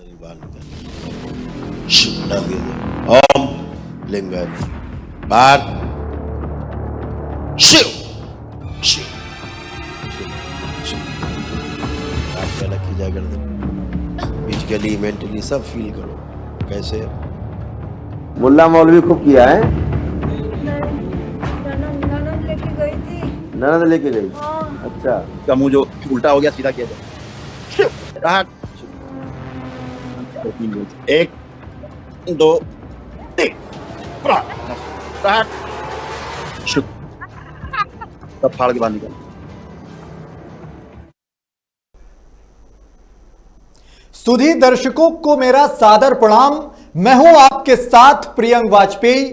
बाल निकाल डाल दिया। ओम लिंगाय बाहर शिव शिव आप क्या लग जा कर दे फिजिकली मेंटली सब फील करो कैसे। मुल्ला मौलवी खूब किया है। ननद लेके गई थी। ननद लेके गई। हाँ। अच्छा का मुंह जो उल्टा हो गया सीधा किया जाए। एक दो तीन सब फाड़ के बाहर निकल। सुधी दर्शकों को मेरा सादर प्रणाम। मैं हूं आपके साथ प्रियंक वाजपेयी।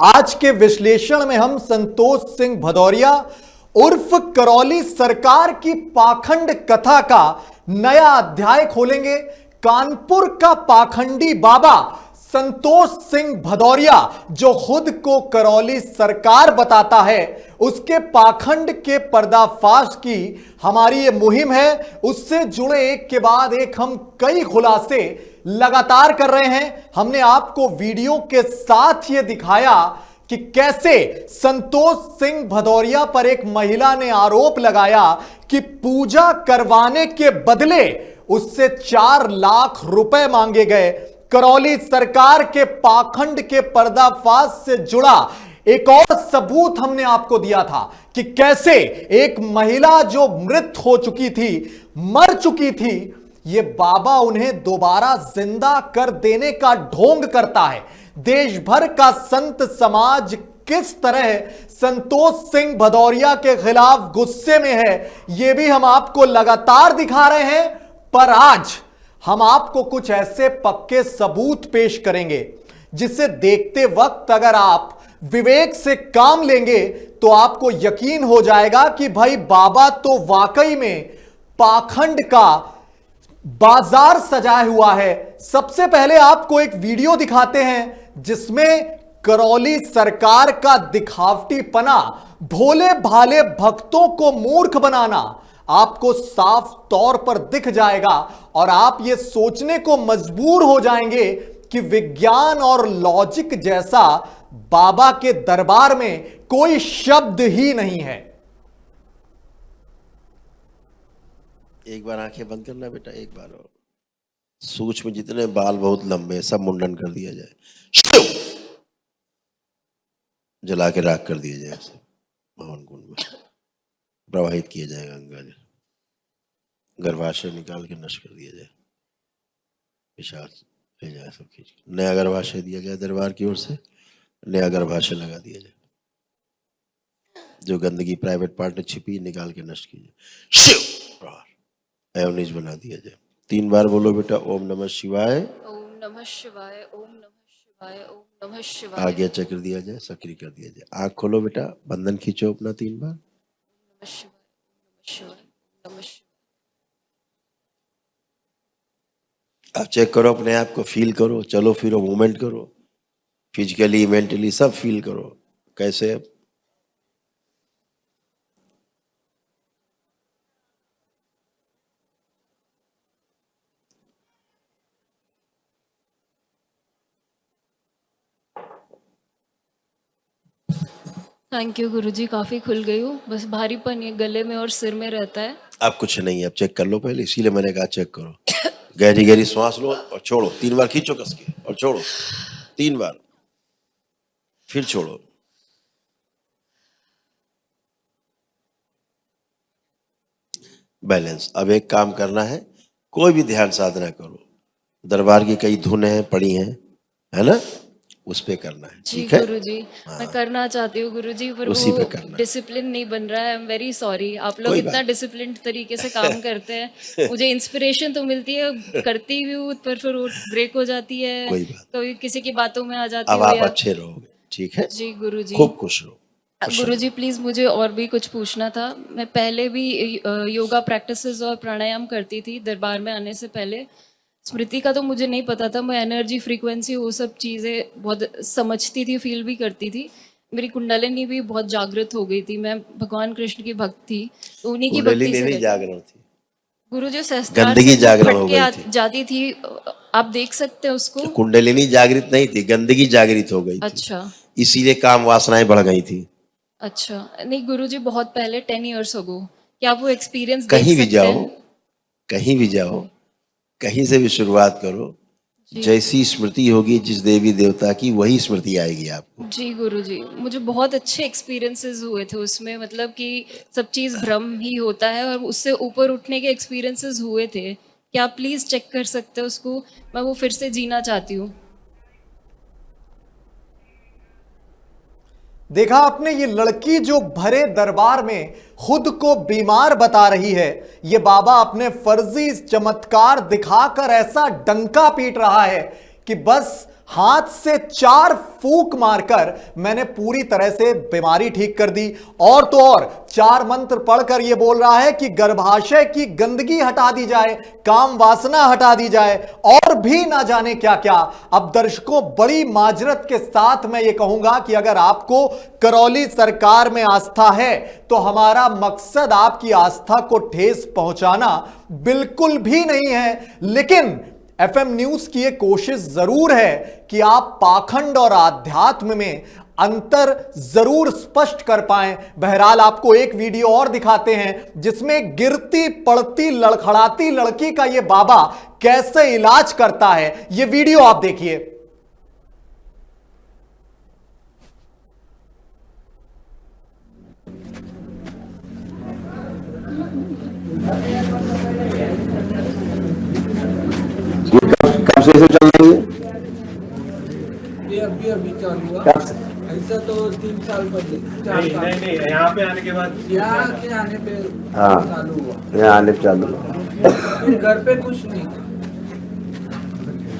आज के विश्लेषण में हम संतोष सिंह भदौरिया उर्फ करौली सरकार की पाखंड कथा का नया अध्याय खोलेंगे। कानपुर का पाखंडी बाबा संतोष सिंह भदौरिया जो खुद को करौली सरकार बताता है, उसके पाखंड के पर्दाफाश की हमारी ये मुहिम है। उससे जुड़े एक के बाद एक हम कई खुलासे लगातार कर रहे हैं। हमने आपको वीडियो के साथ ये दिखाया कि कैसे संतोष सिंह भदौरिया पर एक महिला ने आरोप लगाया कि पूजा करवाने के बदले उससे 4 लाख रुपए मांगे गए। करौली सरकार के पाखंड के पर्दाफाश से जुड़ा एक और सबूत हमने आपको दिया था कि कैसे एक महिला जो मृत हो चुकी थी, मर चुकी थी, ये बाबा उन्हें दोबारा जिंदा कर देने का ढोंग करता है। देश भर का संत समाज किस तरह संतोष सिंह भदौरिया के खिलाफ गुस्से में है, यह भी हम आपको लगातार दिखा रहे हैं। पर आज हम आपको कुछ ऐसे पक्के सबूत पेश करेंगे जिसे देखते वक्त अगर आप विवेक से काम लेंगे तो आपको यकीन हो जाएगा कि भाई बाबा तो वाकई में पाखंड का बाजार सजाया हुआ है। सबसे पहले आपको एक वीडियो दिखाते हैं जिसमें करौली सरकार का दिखावटीपना, भोले भाले भक्तों को मूर्ख बनाना आपको साफ तौर पर दिख जाएगा और आप ये सोचने को मजबूर हो जाएंगे कि विज्ञान और लॉजिक जैसा बाबा के दरबार में कोई शब्द ही नहीं है। एक बार आंखें बंद करना बेटा, एक बार और सूक्ष्म जितने बाल बहुत लंबे सब मुंडन कर दिया जाए, जला के राख कर दिया जाए, भवन कुंड में प्रवाहित किया जाएगा, गंगा जल गर्भाशय निकाल के नष्ट कर दिया जाए, पिशाच ले जाए सब खींच। नया गर्भाशय दिया जाए दरबार की ओर से, नया गर्भाशय लगा दिया जाए, जो गंदगी प्राइवेट पार्ट में छिपी निकाल के नष्ट की जाए, शिव एवं निज बना दिया जाए। 3 बार बोलो बेटा, ओम नमः शिवाय, ओम नमः शिवाय, ओम नमः शिवाय, ओम नमः शिवाय। आज्ञा चक्र दिया जाए, सक्रिय कर दिया जाए। आंख खोलो बेटा, बंधन खींचो अपना 3 बार। नमः शिवाय, नमः शिवाय, नमः शिवाय। आप चेक करो अपने आप को, फील करो, चलो फिरो, मूवमेंट करो, फिजिकली मेंटली सब फील करो कैसे। थैंक यू गुरुजी, काफी खुल गई हूँ। बस भारीपन ये गले में और सिर में रहता है। आप कुछ नहीं, आप चेक कर लो पहले, इसीलिए मैंने कहा चेक करो। गहरी गहरी श्वास लो और छोड़ो, 3 बार खींचो कस के और छोड़ो 3 बार, फिर छोड़ो। बैलेंस। अब एक काम करना है, कोई भी ध्यान साधना करो, दरबार की कई धुनें हैं पड़ी हैं, है ना, उस पे करना है। जी ठीक है गुरुजी, मैं करना चाहती हूँ गुरुजी, पर उसी पे वो करना है। डिसिप्लिन नहीं बन रहा है। I am very sorry. आप लोग कोई इतना बात डिसिप्लिन्ड तरीके से काम करते हैं, मुझे इंस्पिरेशन तो मिलती है, करती भी हूँ, पर फिर वो ब्रेक हो जाती है, कोई बात। कभी किसी की बातों में आ जाती अब हूँ आप या। अच्छे रहोगे, ठीक है, जी गुरुजी। खूब खुश रहो। गुरुजी प्लीज मुझे और भी कुछ पूछना था। मैं पहले भी योगा प्रैक्टिसेस और प्राणायाम करती थी दरबार में आने से पहले। स्मृति का तो मुझे नहीं पता था, मैं एनर्जी फ्रीक्वेंसी वो सब चीज़ें बहुत समझती थी, फील भी करती थी। मेरी कुंडलिनी भी बहुत जागृत हो गई थी, मैं भगवान कृष्ण की भक्त थी, तो उन्हीं की भक्ति से जागरण थी, गुरु जो सहस्त्रार गंदगी से जागरण हो फटके गई थी। जाती थी आप देख सकते हैं उसको? कुंडलिनी जागृत नहीं थी, गंदगी जागृत हो गई थी, अच्छा इसीलिए काम वासनाएं बढ़ गई थी। अच्छा, नहीं गुरुजी बहुत पहले 10 इयर्स अगो, क्या आप वो एक्सपीरियंस देख कहीं भी सकते जाओ, हैं? कहीं भी जाओ, कहीं से भी शुरुआत करो, जी। जैसी स्मृति होगी जिस देवी देवता की, वही स्मृति आएगी आपको। जी गुरुजी, मुझे बहुत अच्छे एक्सपीरियंसेस हुए थे उसमें, मतलब कि सब चीज़ भ्रम ही होता है और उससे ऊपर उठने के एक्सपीरियंसेस हुए थे। क्या आप प्लीज़ चेक कर सकते हो उसको? मैं वो फिर से जीना चाहती हूँ। देखा आपने, ये लड़की जो भरे दरबार में खुद को बीमार बता रही है, ये बाबा अपने फर्जी चमत्कार दिखाकर ऐसा डंका पीट रहा है कि बस हाथ से 4 फूंक मारकर मैंने पूरी तरह से बीमारी ठीक कर दी। और तो और 4 मंत्र पढ़कर यह बोल रहा है कि गर्भाशय की गंदगी हटा दी जाए, काम वासना हटा दी जाए, और भी ना जाने क्या क्या। अब दर्शकों, बड़ी माजरत के साथ मैं ये कहूंगा कि अगर आपको करौली सरकार में आस्था है तो हमारा मकसद आपकी आस्था को ठेस पहुंचाना बिल्कुल भी नहीं है, लेकिन एफएम न्यूज की यह कोशिश जरूर है कि आप पाखंड और आध्यात्म में अंतर जरूर स्पष्ट कर पाएं। बहरहाल आपको एक वीडियो और दिखाते हैं जिसमें गिरती पड़ती लड़खड़ाती लड़की का यह बाबा कैसे इलाज करता है। यह वीडियो आप देखिए। कब से चल रही है? ये अभी चालू हुआ। कब से? ऐसा तो 3 साल पहले, 4 नहीं साल नहीं नहीं, यहाँ पे आने के बाद यहाँ के आने पे हाँ। चालू हुआ। यहाँ आने पे चालू हुआ। फिर घर पे कुछ नहीं था।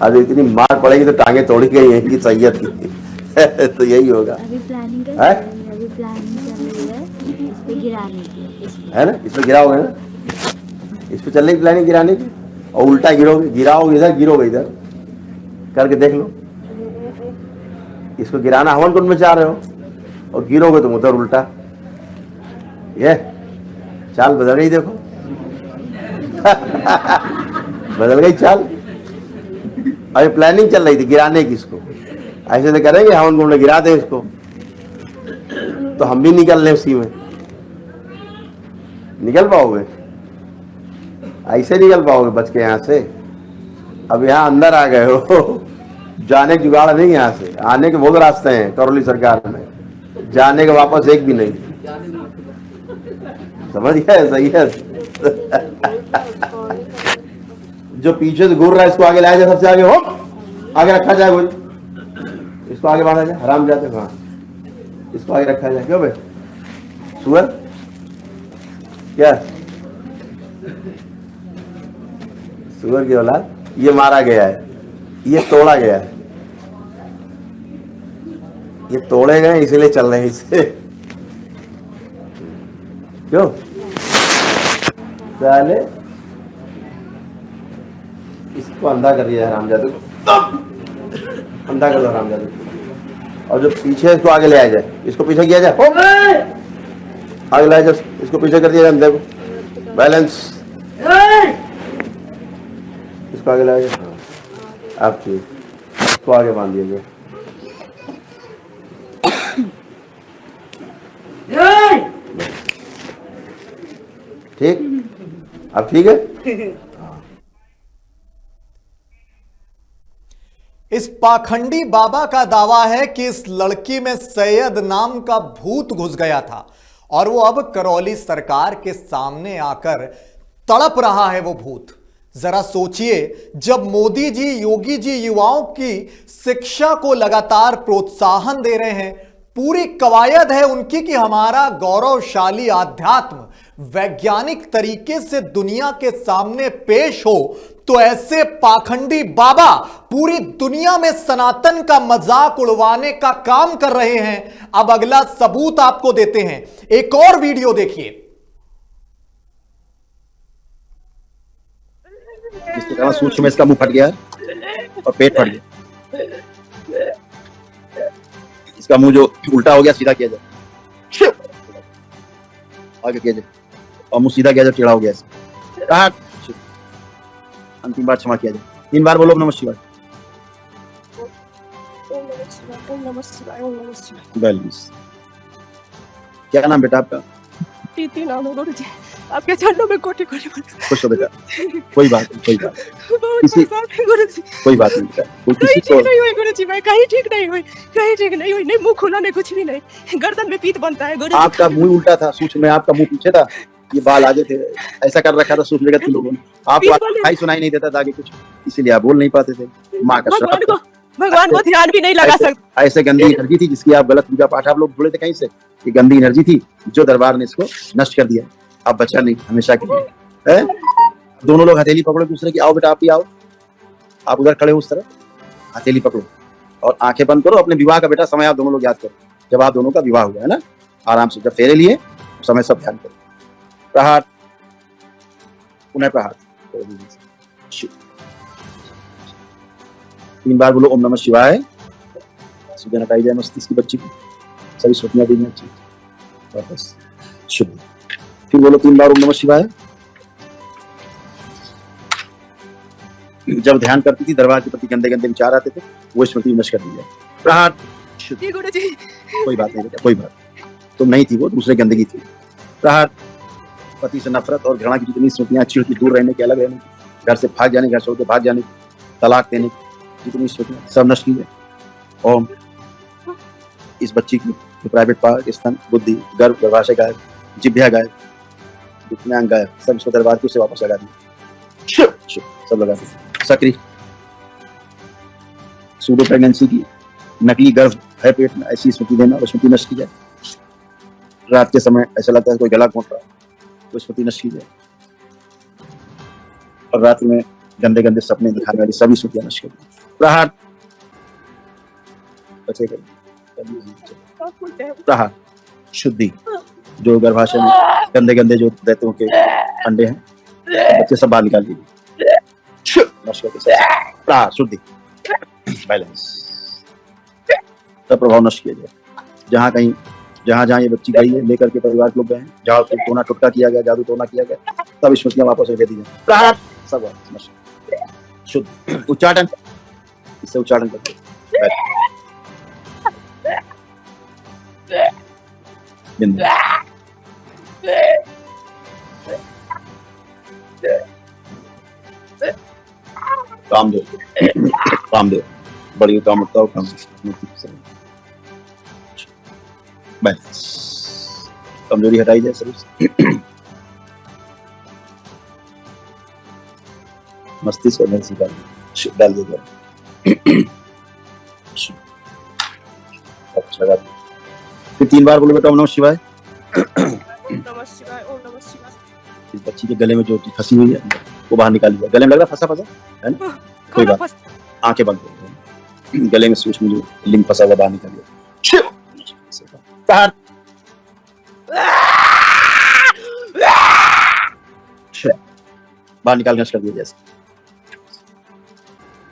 अब इतनी मार पड़ेगी तो टांगे तोड़ी गई है कि सैयद की तो यही होगा, अभी प्लानिंग है? अभी प्लानिंग चल रही है इस पे गिराने की। है ना? इस पे गिराओगे ना, इस पे चलने की प्लानिंग गिराने की, और उल्टा गिरोगे, गिराओगे इधर, गिरोगे इधर, करके देख लो। इसको गिराना हवन कुंड में चाह रहे हो और गिरोगे तुम उधर उल्टा। ये चाल बदल गई, देखो बदल गई चाल। अभी प्लानिंग चल रही थी गिराने की, इसको ऐसे तो करेंगे हवन कुंड में गिरा दे इसको, तो हम भी निकल लें उसी में। निकल पाओगे? ऐसे निकल पाओगे बच के यहाँ से? अब यहाँ अंदर आ गए हो, जाने की जुगाड़ नहीं। यहाँ से आने के बहुत रास्ते हैं करौली सरकार में, जाने के वापस एक भी नहीं। समझ गए? सही है। जो पीछे से घूर रहा है इसको आगे लाया जाए, सबसे आगे हो, आगे रखा जाए। कोई इसको आगे बढ़ा जाए, हराम जाते। हाँ, इसको आगे रखा जाए। क्यों भाई? सुअर क्या? सुअर की औलाद। ये मारा गया है, ये तोड़ा गया है, ये तोड़े गए इसीलिए चल रहे हैं इससे। क्यों साले? इसको अंधा कर दिया है हरामजादे को, अंधा कर दो हरामजादे को। और जो पीछे इसको आगे ले आया जाए, इसको पीछे किया जाए, आगे लाया जाए, इसको पीछे कर दिया जाए अंधे को। बैलेंस, इसको आगे लाया जाए। अब ठीक, इसको आगे बांध दिया जाए। ठीक, अब ठीक है। इस पाखंडी बाबा का दावा है कि इस लड़की में सैयद नाम का भूत घुस गया था और वो अब करौली सरकार के सामने आकर तड़प रहा है वो भूत। जरा सोचिए, जब मोदी जी, योगी जी युवाओं की शिक्षा को लगातार प्रोत्साहन दे रहे हैं, पूरी कवायद है उनकी कि हमारा गौरवशाली आध्यात्म वैज्ञानिक तरीके से दुनिया के सामने पेश हो, तो ऐसे पाखंडी बाबा पूरी दुनिया में सनातन का मजाक उड़वाने का काम कर रहे हैं। अब अगला सबूत आपको देते हैं, एक और वीडियो देखिए। जिसके कारण सूक्ष्म में इसका मुंह फट गया है और पेट फट गया। इसका मुंह जो उल्टा हो गया सीधा किया जाए, आगे किया जाए, और मुंह सीधा किया जाए, टेढ़ा हो गया। अंतिम बार क्षमा किया जाए। 3 बार बोलो ओम नमः शिवाय। ओम नमः शिवाय, ओम नमः शिवाय, ओम नमः शिवाय। बस। क्या नाम बेटा आपका? प्रीति नाम है गुरुजी। आपके चरणों में कोटि कोटि वंदन। खुश हो बेटा, कोई बात नहीं, कोई बात नहीं, बहुत किसी- परेशान हूँ गुरुजी। कोई बात नहीं बेटा, कोई कहीं किसी ठीक को नहीं हुई गुरुजी, मैं कहीं ठीक नहीं हुई, कहीं ठीक नहीं हुई, नहीं मुंह खुला नहीं कुछ भी नहीं, गर्दन में पीत बनता है गुरुजी। आपका मुंह उल्टा था, सूक्ष्म में आपका मुंह पीछे था, ये बाल आगे थे, ऐसा कर रखा था सूक्ष्म जगत के लोगों ने। आपको दिखाई सुनाई नहीं देता था आगे कुछ, इसीलिए आप बोल नहीं पाते थे। माँ का भगवान श्राप को भगवान को ध्यान भी नहीं लगा ऐसे- सकते। ऐसे गंदी एनर्जी थी जिसकी आप गलत पूजा पाठ आप लोग जुड़े थे कहीं से, ये गंदी एनर्जी थी जो दरबार ने इसको नष्ट कर दिया। आप बचा नहीं हमेशा के लिए, है? दोनों लोग हथेली पकड़ो दूसरे की, आओ बेटा आप भी आओ, आप उधर खड़े हो उस तरफ, हथेली पकड़ो और आंखें बंद करो। अपने विवाह का बेटा समय आप दोनों लोग याद करो, जब आप दोनों का विवाह हुआ है ना, आराम से जब फेरे लिए उस समय सब ध्यान करो। प्रहार, पुनः प्रहार, 3 बार बोलो ओम नमः शिवाय। सूजन हटाई जाए मस्तिष्क की बच्ची की, सभी स्वप्नियां दी जाए, वापस शुद्ध। फिर बोलो 3 बार ओम नमः शिवाय। जब ध्यान करती थी दरबार के प्रति गंदे गंदे विचार आते थे, वो स्मृति नष्ट कर दी जाए। प्रहार, शुद्ध। जी गुरुजी। कोई बात नहीं बेटा, कोई बात नहीं। तुम नहीं थी, वो दूसरे गंदगी थी। प्रहार, पति से नफरत और घृणा की जितनी स्मृतियां अच्छी होती, दूर रहने की, अलग रहने की, घर से भाग जाने, घर छोड़ के भाग जाने की, तलाक देने की जितनी स्मृतियां, सब नष्ट की जाए। ओम। इस बच्ची की जो प्राइवेट पार्ट, स्तन, बुद्धि, गर्भ, गर्भाशय गायब, जिह्वा गायब, जितने अंग गायब, सब इसको दरबार की से वापस लगा दिए, सब लगा दिए। सक्रिय सूडो प्रेगनेंसी की, नकली गर्भ है पेट में, ऐसी स्मृति देना, वो स्मृति नष्ट की जाए। रात के समय ऐसा लगता है कोई गला घोंट रहा है, वो स्मृति नष्ट की जाए। और रात में गंदे गंदे सपने दिखाने वाली सभी स्मृतियां नष्ट कर दी। प्रहार, बचेगा प्रहार, शुद्धि, जो गर्भाशय में गंदे गंदे जो दैत्यों के अंडे हैं, बच्चे सब बाहर निकाल दीजिए, नष्ट करके सब। प्रहार, शुद्धि, बैलेंस, सब प्रभाव नष्ट किया जाए। जहाँ कहीं जहाँ ये बच्ची गई है, लेकर के परिवार के लोग गए हैं, जहाँ उसको टोना टुटका किया गया, जादू टोना किया गया, सब स्मृतियां वापस दे दी जाए। प्रहार, सब वापस नष्ट। शुद्ध, उच्चाटन, इससे उच्चाटन करते बिंदु। कामदेव, कामदेव, बड़ी कामुकता और बैलेंस, कमजोरी हटाई जाए शरीर से। मस्तिष्क और नस डाल दे जाए। अच्छा, फिर 3 बार बोलो बेटा ओम नमः शिवाय। ओम नमः शिवाय, ओम नमः शिवाय। इस बच्ची के गले में जो चीज फंसी हुई है वो बाहर निकाल लिया। गले में लग रहा फंसा फंसा है ना, कोई बात, आंखें बंद करो, गले में सूक्ष्म जो लिंग फंसा हुआ बाहर निकाल लिया। बाहर निकाल नष्ट कर दिया जैसे,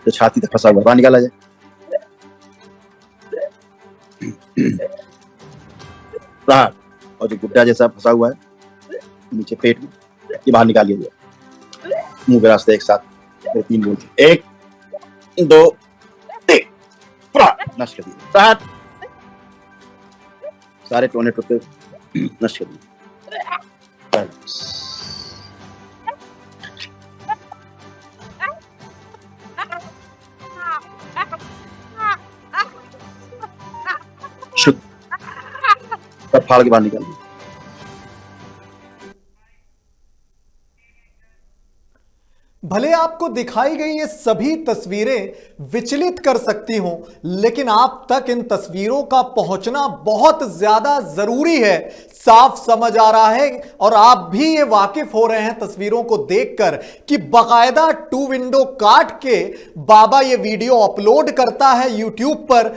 तो छाती तक फंसा हुआ बाहर निकाला जाए। प्रहार, और जो गुड्डा जैसा फंसा हुआ है नीचे पेट में, ये बाहर निकाल लिया जाए। मुंह के रास्ते एक साथ, 3 बोल, 1 2 3, प्रहार, नष्ट कर दिया। प्रहार, सारे टोने टुकड़े नष्ट कर दिए। शुद्ध, सब फाड़ के बाहर निकाल दिया। भले आपको दिखाई गई ये सभी तस्वीरें विचलित कर सकती हों, लेकिन आप तक इन तस्वीरों का पहुंचना बहुत ज्यादा जरूरी है। साफ समझ आ रहा है और आप भी ये वाकिफ हो रहे हैं तस्वीरों को देखकर कि बकायदा 2 विंडो काट के बाबा ये वीडियो अपलोड करता है यूट्यूब पर,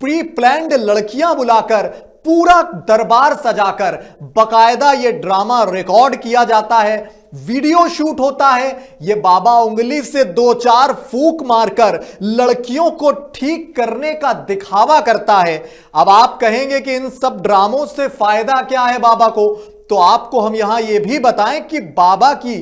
प्री प्लान्ड लड़कियां बुलाकर, पूरा दरबार सजाकर बकायदा ये ड्रामा रिकॉर्ड किया जाता है, वीडियो शूट होता है। ये बाबा उंगली से 2-4 फूंक मारकर लड़कियों को ठीक करने का दिखावा करता है। अब आप कहेंगे कि इन सब ड्रामों से फायदा क्या है बाबा को, तो आपको हम यहां यह भी बताएं कि बाबा की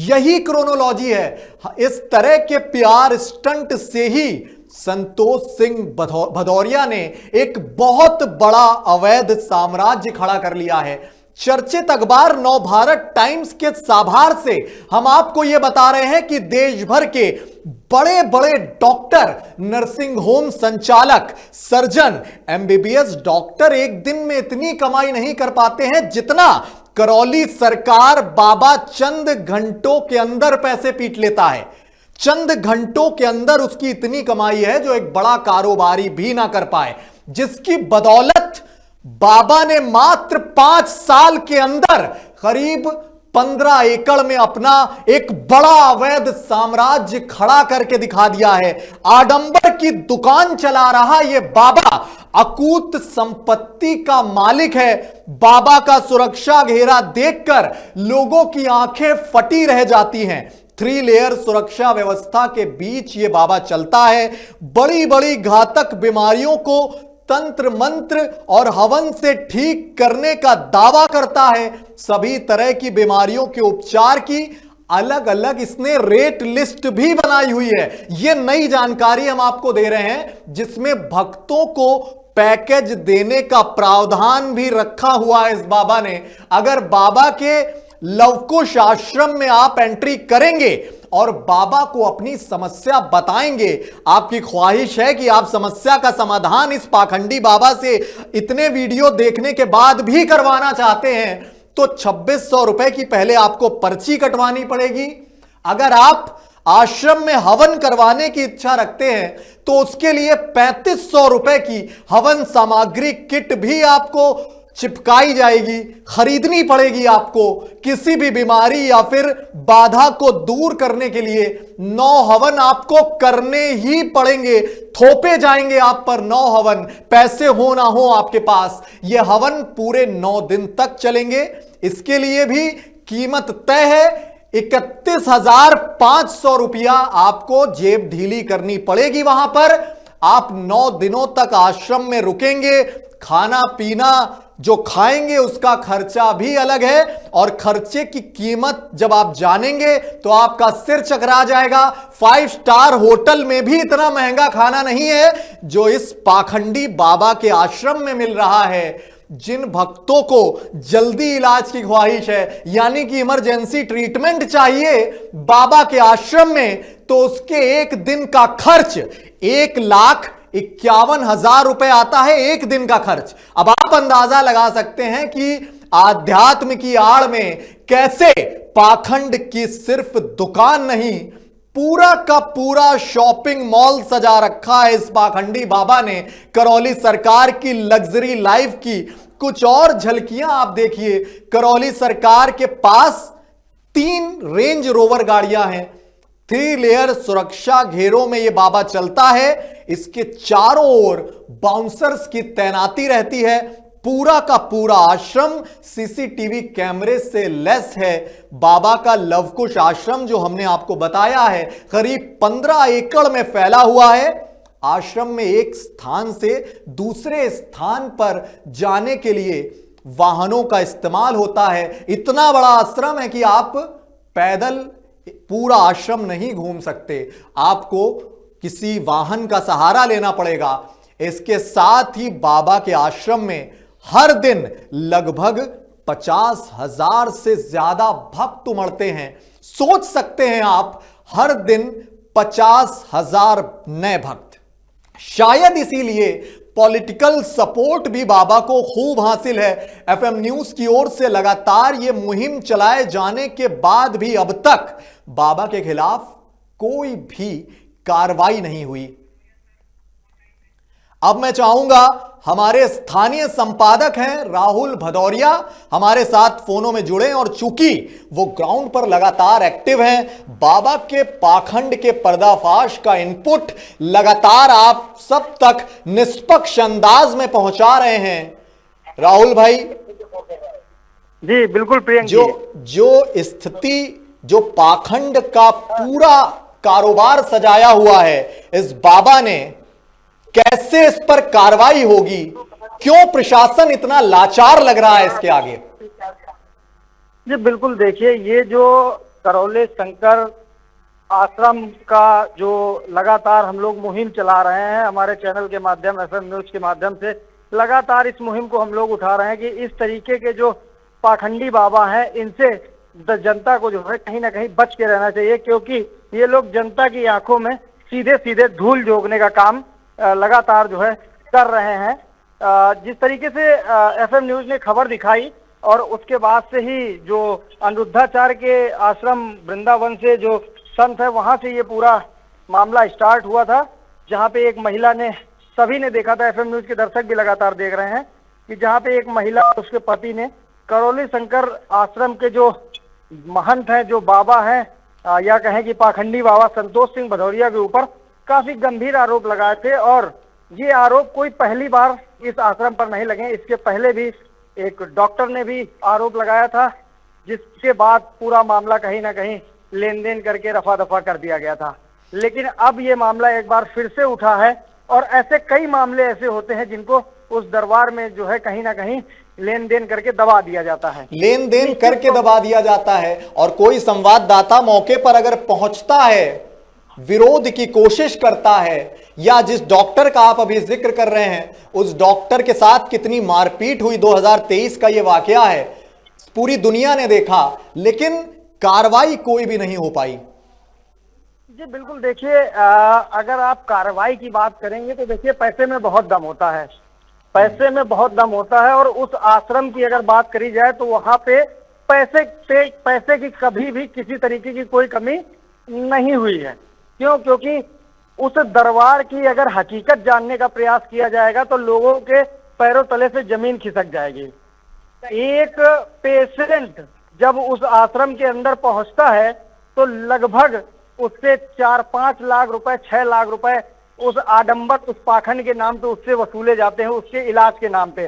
यही क्रोनोलॉजी है। इस तरह के प्यार स्टंट से ही संतोष सिंह भदौरिया ने एक बहुत बड़ा अवैध साम्राज्य खड़ा कर लिया है। चर्चित अखबार नवभारत टाइम्स के साभार से हम आपको यह बता रहे हैं कि देश भर के बड़े बड़े डॉक्टर, नर्सिंग होम संचालक, सर्जन, एमबीबीएस डॉक्टर एक दिन में इतनी कमाई नहीं कर पाते हैं जितना करौली सरकार बाबा चंद घंटों के अंदर पैसे पीट लेता है। चंद घंटों के अंदर उसकी इतनी कमाई है जो एक बड़ा कारोबारी भी ना कर पाए, जिसकी बदौलत बाबा ने मात्र 5 साल के अंदर करीब 15 एकड़ में अपना एक बड़ा अवैध साम्राज्य खड़ा करके दिखा दिया है। आडंबर की दुकान चला रहा यह बाबा अकूत संपत्ति का मालिक है। बाबा का सुरक्षा घेरा देखकर लोगों की आंखें फटी रह जाती हैं। 3 लेयर सुरक्षा व्यवस्था के बीच यह बाबा चलता है। बड़ी बड़ी घातक बीमारियों को तंत्र मंत्र और हवन से ठीक करने का दावा करता है। सभी तरह की बीमारियों के उपचार की अलग अलग इसने रेट लिस्ट भी बनाई हुई है। यह नई जानकारी हम आपको दे रहे हैं जिसमें भक्तों को पैकेज देने का प्रावधान भी रखा हुआ है इस बाबा ने। अगर बाबा के लवकुश आश्रम में आप एंट्री करेंगे और बाबा को अपनी समस्या बताएंगे, आपकी ख्वाहिश है कि आप समस्या का समाधान इस पाखंडी बाबा से इतने वीडियो देखने के बाद भी करवाना चाहते हैं, तो 2600 रुपए की पहले आपको पर्ची कटवानी पड़ेगी। अगर आप आश्रम में हवन करवाने की इच्छा रखते हैं तो उसके लिए 3500 रुपए की हवन सामग्री किट भी आपको चिपकाई जाएगी, खरीदनी पड़ेगी आपको। किसी भी बीमारी या फिर बाधा को दूर करने के लिए 9 हवन आपको करने ही पड़ेंगे। थोपे जाएंगे आप पर 9 हवन, पैसे हो ना हो आपके पास। ये हवन पूरे 9 दिन तक चलेंगे। इसके लिए भी कीमत तय है। 31,500 रुपया आपको जेब ढीली करनी पड़ेगी। वहां पर आप 9 दिनों तक आश्रम में रुकेंगे। खाना पीना जो खाएंगे उसका खर्चा भी अलग है, और खर्चे की कीमत जब आप जानेंगे तो आपका सिर चकरा जाएगा। 5 स्टार होटल में भी इतना महंगा खाना नहीं है जो इस पाखंडी बाबा के आश्रम में मिल रहा है। जिन भक्तों को जल्दी इलाज की ख्वाहिश है, यानी कि इमरजेंसी ट्रीटमेंट चाहिए बाबा के आश्रम में, तो उसके एक दिन का खर्च 1,51,000 रुपए आता है। एक दिन का खर्च। अब आप अंदाजा लगा सकते हैं कि आध्यात्म की आड़ में कैसे पाखंड की सिर्फ दुकान नहीं, पूरा का पूरा शॉपिंग मॉल सजा रखा है इस पाखंडी बाबा ने। करौली सरकार की लग्जरी लाइफ की कुछ और झलकियां आप देखिए। करौली सरकार के पास 3 रेंज रोवर गाड़ियां हैं। 3 लेयर सुरक्षा घेरों में यह बाबा चलता है। इसके चारों ओर बाउंसर्स की तैनाती रहती है। पूरा का पूरा आश्रम सीसीटीवी कैमरे से लैस है। बाबा का लवकुश आश्रम जो हमने आपको बताया है करीब 15 एकड़ में फैला हुआ है। आश्रम में एक स्थान से दूसरे स्थान पर जाने के लिए वाहनों का इस्तेमाल होता है। इतना बड़ा आश्रम है कि आप पैदल पूरा आश्रम नहीं घूम सकते, आपको किसी वाहन का सहारा लेना पड़ेगा। इसके साथ ही बाबा के आश्रम में हर दिन लगभग 50,000 से ज्यादा भक्त उमड़ते हैं। सोच सकते हैं आप, हर दिन 50,000 नए भक्त। शायद इसीलिए पॉलिटिकल सपोर्ट भी बाबा को खूब हासिल है। एफएम न्यूज की ओर से लगातार यह मुहिम चलाए जाने के बाद भी अब तक बाबा के खिलाफ कोई भी कार्रवाई नहीं हुई। अब मैं चाहूंगा हमारे स्थानीय संपादक हैं राहुल भदौरिया हमारे साथ फोनों में जुड़े, और चूंकि वो ग्राउंड पर लगातार एक्टिव हैं, बाबा के पाखंड के पर्दाफाश का इनपुट लगातार आप सब तक निष्पक्ष अंदाज में पहुंचा रहे हैं। राहुल भाई जी बिल्कुल प्रियंक जो स्थिति, जो पाखंड का पूरा कारोबार सजाया हुआ है इस बाबा ने, कैसे इस पर कार्रवाई होगी? क्यों प्रशासन इतना लाचार लग रहा है इसके आगे? जी बिल्कुल, देखिए ये जो करौली शंकर आश्रम का जो लगातार हम लोग मुहिम चला रहे हैं हमारे चैनल के माध्यम, एफएम न्यूज के माध्यम से लगातार इस मुहिम को हम लोग उठा रहे हैं कि इस तरीके के जो पाखंडी बाबा हैं इनसे जनता को जो है कहीं ना कहीं बच के रहना चाहिए, क्योंकि ये लोग जनता की आंखों में सीधे सीधे धूल झोंकने का काम लगातार जो है कर रहे हैं। जिस तरीके से एफएम न्यूज ने खबर दिखाई और उसके बाद से ही जो अनिरुद्धाचार्य के आश्रम वृंदावन से जो संत है वहां से ये पूरा मामला स्टार्ट हुआ था, जहां पे एक महिला ने, सभी ने देखा था, एफएम न्यूज के दर्शक भी लगातार देख रहे हैं कि जहां पे एक महिला और उसके पति ने करौली शंकर आश्रम के जो महंत हैं, जो बाबा हैं, या कहें कि पाखंडी बाबा संतोष सिंह भदौरिया के ऊपर काफी गंभीर आरोप लगाए थे। और ये आरोप कोई पहली बार इस आश्रम पर नहीं लगे, इसके पहले भी एक डॉक्टर ने भी आरोप लगाया था, जिसके बाद पूरा मामला कहीं ना कहीं लेन देन करके रफा दफा कर दिया गया था। लेकिन अब ये मामला एक बार फिर से उठा है और ऐसे कई मामले ऐसे होते हैं जिनको उस दरबार में जो है कहीं ना कहीं लेन देन करके दबा दिया जाता है, लेन देन करके दबा दिया जाता है। और कोई संवाददाता मौके पर अगर पहुंचता है, विरोध की कोशिश करता है, या जिस डॉक्टर का आप अभी जिक्र कर रहे हैं उस डॉक्टर के साथ कितनी मारपीट हुई, 2023 का ये वाकया है, पूरी दुनिया ने देखा, लेकिन कार्रवाई कोई भी नहीं हो पाई। जी बिल्कुल, देखिए अगर आप कार्रवाई की बात करेंगे तो देखिए पैसे में बहुत दम होता है, पैसे में बहुत दम होता है। और उस आश्रम की अगर बात करी जाए तो वहां पे पैसे की कभी भी किसी तरीके की कोई कमी नहीं हुई है। क्यों? क्योंकि उस दरबार की अगर हकीकत जानने का प्रयास किया जाएगा तो लोगों के पैरों तले से जमीन खिसक जाएगी। एक पेशेंट जब उस आश्रम के अंदर पहुंचता है तो लगभग उससे 4-5 लाख रुपए, 6 लाख रुपए उस आडंबर, उस पाखंड के नाम पे उससे वसूले जाते हैं, उसके इलाज के नाम पे।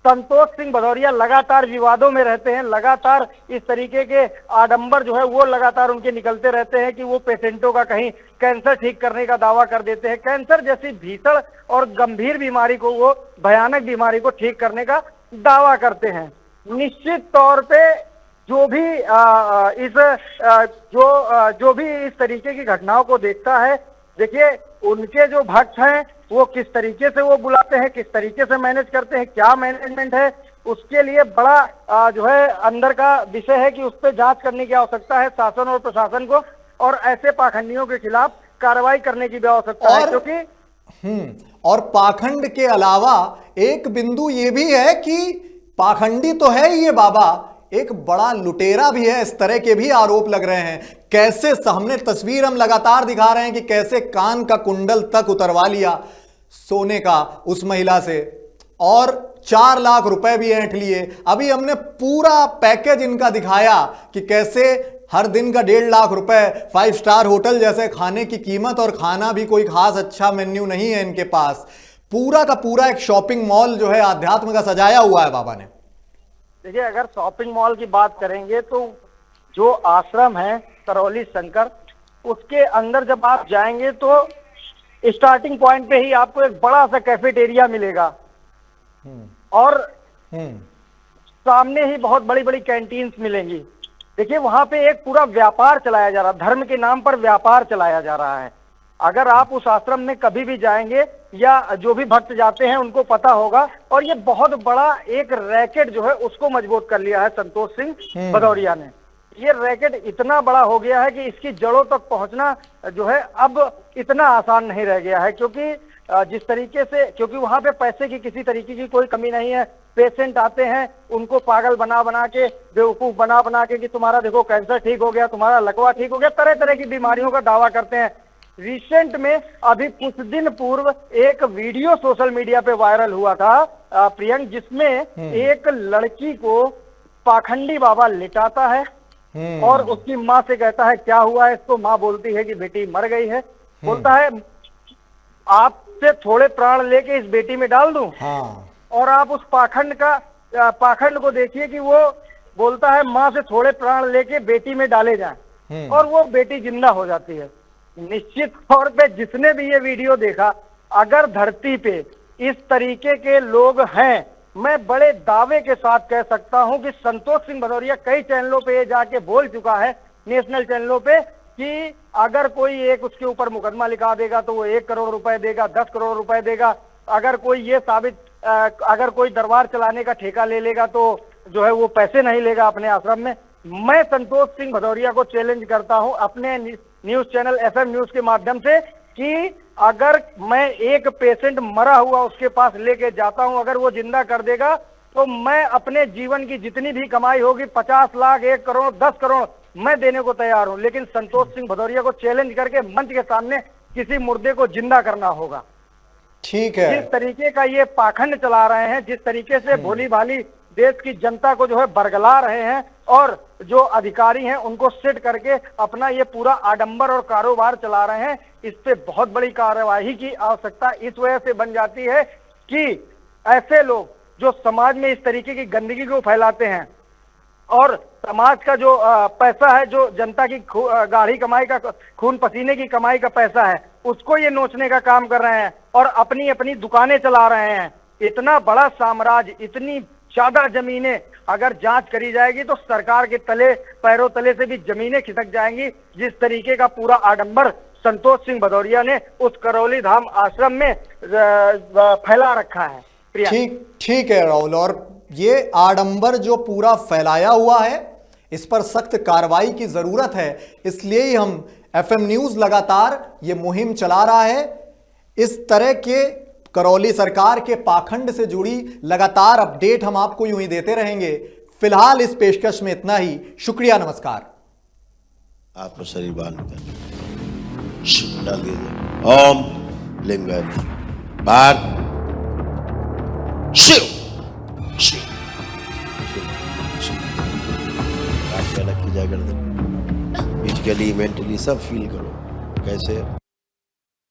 संतोष सिंह भदौरिया लगातार विवादों में रहते हैं, लगातार इस तरीके के आडंबर जो है वो लगातार उनके निकलते रहते हैं कि वो पेशेंटों का कहीं कैंसर ठीक करने का दावा कर देते हैं, कैंसर जैसी भीषण और गंभीर बीमारी को, वो भयानक बीमारी को ठीक करने का दावा करते हैं। निश्चित तौर पे जो भी जो भी इस तरीके की घटनाओं को देखता है, देखिए उनके जो भक्त हैं वो किस तरीके से वो बुलाते हैं, किस तरीके से मैनेज करते हैं, क्या मैनेजमेंट है, उसके लिए बड़ा जो है अंदर का विषय है कि उस पर जांच करने की आवश्यकता है शासन और प्रशासन को, और ऐसे पाखंडियों के खिलाफ कार्रवाई करने की भी आवश्यकता है। क्योंकि और पाखंड के अलावा एक बिंदु ये भी है कि पाखंडी तो है ही ये बाबा, एक बड़ा लुटेरा भी है, इस तरह के भी आरोप लग रहे हैं। कैसे सामने तस्वीर हम लगातार दिखा रहे हैं कि कैसे कान का कुंडल तक उतरवा लिया सोने का उस महिला से, और 4 लाख रुपए भी ऐंठ लिए। अभी हमने पूरा पैकेज इनका दिखाया कि कैसे हर दिन का 1.5 लाख रुपए 5 स्टार होटल जैसे खाने की कीमत, और खाना भी कोई खास अच्छा मेन्यू नहीं है इनके पास। पूरा का पूरा एक शॉपिंग मॉल जो है आध्यात्म का सजाया हुआ है बाबा ने। देखिए अगर शॉपिंग मॉल की बात करेंगे तो जो आश्रम है करौली शंकर, उसके अंदर जब आप जाएंगे तो स्टार्टिंग पॉइंट पे ही आपको एक बड़ा सा कैफेटेरिया मिलेगा, और सामने ही बहुत बड़ी बड़ी कैंटीन्स मिलेंगी। देखिए वहां पे एक पूरा व्यापार चलाया जा रहा है, धर्म के नाम पर व्यापार चलाया जा रहा है। अगर आप उस आश्रम में कभी भी जाएंगे या जो भी भक्त जाते हैं उनको पता होगा, और ये बहुत बड़ा एक रैकेट जो है उसको मजबूत कर लिया है संतोष सिंह भदौरिया ने। ये रैकेट इतना बड़ा हो गया है कि इसकी जड़ों तक पहुंचना जो है अब इतना आसान नहीं रह गया है, क्योंकि जिस तरीके से, क्योंकि वहां पे पैसे की किसी तरीके की कोई कमी नहीं है। पेशेंट आते हैं, उनको पागल बना बना के, बेवकूफ बना बना के कि तुम्हारा देखो कैंसर ठीक हो गया, तुम्हारा लकवा ठीक हो गया, तरह तरह की बीमारियों का दावा करते हैं। रिसेंट में अभी कुछ दिन पूर्व एक वीडियो सोशल मीडिया पे वायरल हुआ था प्रियंक, जिसमें एक लड़की को पाखंडी बाबा लिटाता है और उसकी माँ से कहता है क्या हुआ है इसको। माँ बोलती है कि बेटी मर गई है। बोलता है आपसे थोड़े प्राण लेके इस बेटी में डाल दूं। और आप उस पाखंड को देखिए कि वो बोलता है माँ से थोड़े प्राण लेके बेटी में डाले जाएं, और वो बेटी जिंदा हो जाती है। निश्चित तौर पे जिसने भी ये वीडियो देखा, अगर धरती पे इस तरीके के लोग हैं, मैं बड़े दावे के साथ कह सकता हूं कि संतोष सिंह भदौरिया कई चैनलों पे ये जाके बोल चुका है, नेशनल चैनलों पे, कि अगर कोई एक उसके ऊपर मुकदमा लिखा देगा तो वो 1 करोड़ रुपए देगा, 10 करोड़ रुपए देगा। अगर कोई ये साबित अगर कोई दरबार चलाने का ठेका ले लेगा तो जो है वो पैसे नहीं लेगा अपने आश्रम में। मैं संतोष सिंह भदौरिया को चैलेंज करता हूं अपने न्यूज चैनल FM न्यूज के माध्यम से कि अगर मैं एक पेशेंट मरा हुआ उसके पास लेके जाता हूं, अगर वो जिंदा कर देगा तो मैं अपने जीवन की जितनी भी कमाई होगी 50 लाख, 1 करोड़, 10 करोड़ मैं देने को तैयार हूं, लेकिन संतोष सिंह भदौरिया को चैलेंज करके मंच के सामने किसी मुर्दे को जिंदा करना होगा। ठीक है। जिस तरीके का ये पाखंड चला रहे हैं, जिस तरीके से भोली भाली देश की जनता को जो है बरगला रहे हैं और जो अधिकारी हैं उनको सेट करके अपना ये पूरा आडंबर और कारोबार चला रहे हैं, इस पे बहुत बड़ी कार्यवाही की आवश्यकता इस वजह से बन जाती है कि ऐसे लोग जो समाज में इस तरीके की गंदगी को फैलाते हैं और समाज का जो पैसा है, जो जनता की गाढ़ी कमाई का, खून पसीने की कमाई का पैसा है, उसको ये नोचने का काम कर रहे हैं और अपनी अपनी दुकानें चला रहे हैं। इतना बड़ा साम्राज्य, इतनी ज्यादा जमीनें अगर जांच करी जाएगी तो सरकार के तले पैरों तले से भी जमीनें खिसक जाएंगी। जिस तरीके का पूरा आडंबर संतोष सिंह भदौरिया ने उस करौली धाम आश्रम में फैला रखा है। प्रिया, ठीक है राहुल, और ये आडंबर जो पूरा फैलाया हुआ है इस पर सख्त कार्रवाई की जरूरत है। इसलिए ही हम FM न्यूज लगातार ये मुहिम चला रहा है। इस तरह के करौली सरकार के पाखंड से जुड़ी लगातार अपडेट हम आपको यूं ही देते रहेंगे। फिलहाल इस पेशकश में इतना ही। शुक्रिया, नमस्कार। आपको शरीर बाहर निकाल डाल दीजिए। ओम लिंगाय बाहर, शिव शिव शिव शिव। अलग की जाए गर्दन, फिजिकली मेंटली सब फील करो कैसे